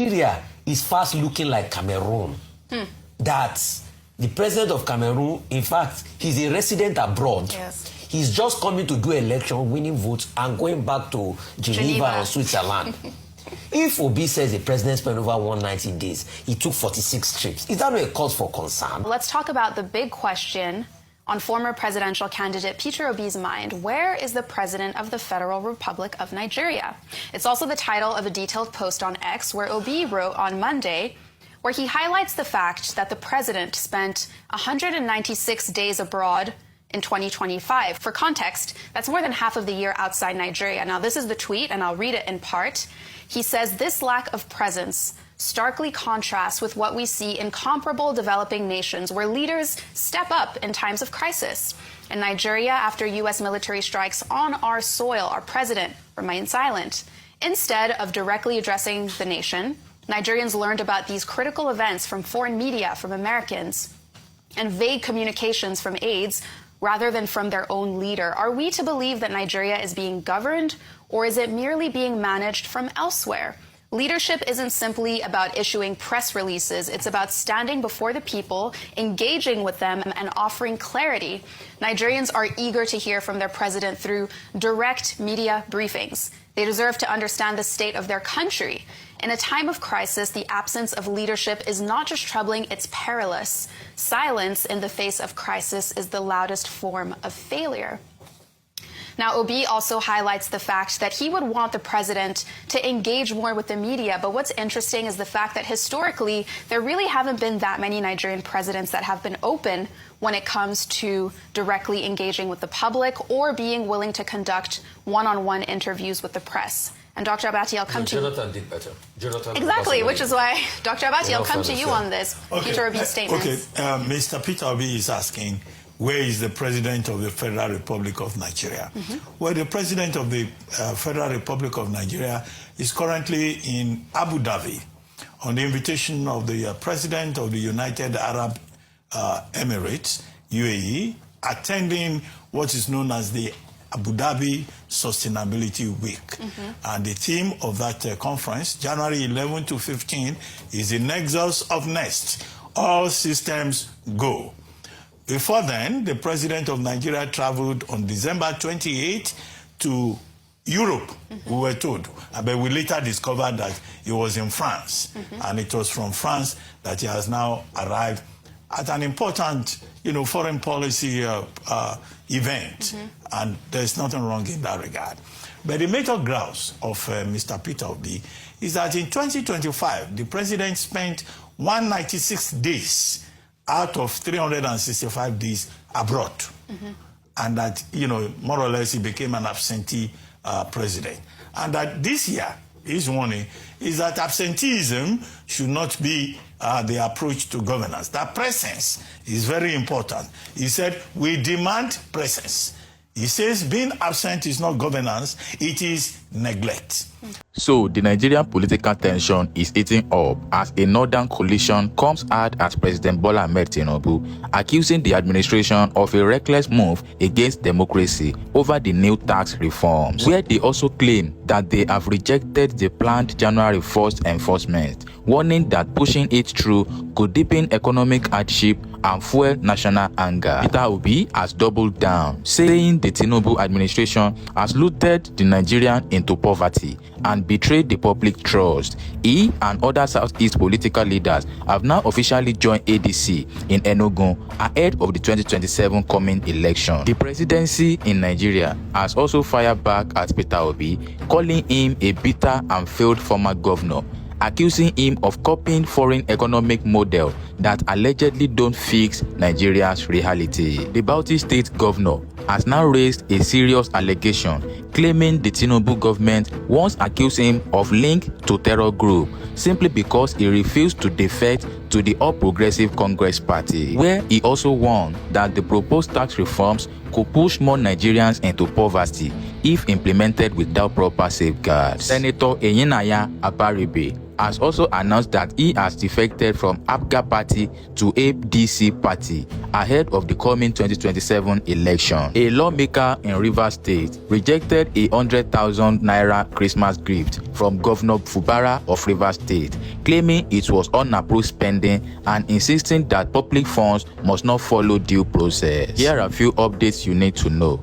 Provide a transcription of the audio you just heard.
Nigeria is fast looking like Cameroon. That the president of Cameroon, in fact, he's a resident abroad. Yes. He's just coming to do election, winning votes, and going back to Geneva or Switzerland. If Obi says the president spent over 190 days, he took 46 trips, is that not a cause for concern? Let's talk about the big question on former presidential candidate Peter Obi's mind. Where is the president of the Federal Republic of Nigeria? It's also the title of a detailed post on X where Obi wrote on Monday, where he highlights the fact that the president spent 196 days abroad in 2025. For context, that's more than half of the year outside Nigeria. Now, this is the tweet, and I'll read it in part. He says, "This lack of presence starkly contrasts with what we see in comparable developing nations where leaders step up in times of crisis. In Nigeria, after U.S. military strikes on our soil, our president remained silent. Instead of directly addressing the nation, Nigerians learned about these critical events from foreign media, from Americans, and vague communications from aides rather than from their own leader. Are we to believe that Nigeria is being governed, or is it merely being managed from elsewhere? Leadership isn't simply about issuing press releases. It's about standing before the people, engaging with them, and offering clarity. Nigerians are eager to hear from their president through direct media briefings. They deserve to understand the state of their country. In a time of crisis, the absence of leadership is not just troubling, it's perilous. Silence in the face of crisis is the loudest form of failure." Now, Obi also highlights the fact that he would want the president to engage more with the media. But what's interesting is the fact that historically, there really haven't been that many Nigerian presidents that have been open when it comes to directly engaging with the public or being willing to conduct one-on-one interviews with the press. And Dr. Abati, I'll come to you. Jonathan did better. Jonathan exactly, which is why, Dr. Abati, I'll come to you on this. Peter Obi's statement. Okay, Mr. Peter Obi is asking, where is the president of the Federal Republic of Nigeria? Well, the president of the Federal Republic of Nigeria is currently in Abu Dhabi on the invitation of the president of the United Arab Emirates, UAE, attending what is known as the Abu Dhabi Sustainability Week. And the theme of that conference, January 11 to 15, is the Nexus of Nest. All systems go. Before then, the president of Nigeria traveled on December 28 to Europe, we were told. But we later discovered that he was in France. And it was from France that he has now arrived at an important, foreign policy event. And there's nothing wrong in that regard. But the major grouse of Mr. Peter Obi is that in 2025, the president spent 196 days out of 365 days abroad. And that, more or less he became an absentee president. And that this year, his warning is that absenteeism should not be the approach to governance. That presence is very important. He said, we demand presence. He says being absent is not governance, it is neglect. So the Nigerian political tension is eating up as a northern coalition comes out as President Bola Ahmed Tinubu, accusing the administration of a reckless move against democracy over the new tax reforms, where they also claim that they have rejected the planned January 1st enforcement, warning that pushing it through could deepen economic hardship and fuel national anger. Peter Obi has doubled down, saying the Tinubu administration has looted the Nigerian into poverty and betrayed the public trust. He and other Southeast political leaders have now officially joined ADC in Enugu ahead of the 2027 coming election. The presidency in Nigeria has also fired back at Peter Obi, calling him a bitter and failed former governor, accusing him of copying foreign economic model that allegedly don't fix Nigeria's reality. The Bauchi State governor has now raised a serious allegation claiming the Tinubu government once accused him of link to terror group simply because he refused to defect to the All Progressive Congress Party, where he also warned that the proposed tax reforms could push more Nigerians into poverty if implemented without proper safeguards. Senator Enyinaya Abaribe has also announced that he has defected from APGA party to APDC party ahead of the coming 2027 election. A lawmaker in Rivers State rejected a 100,000 naira Christmas gift from Governor Fubara of Rivers State, claiming it was unapproved spending and insisting that public funds must not follow due process. Here are a few updates you need to know.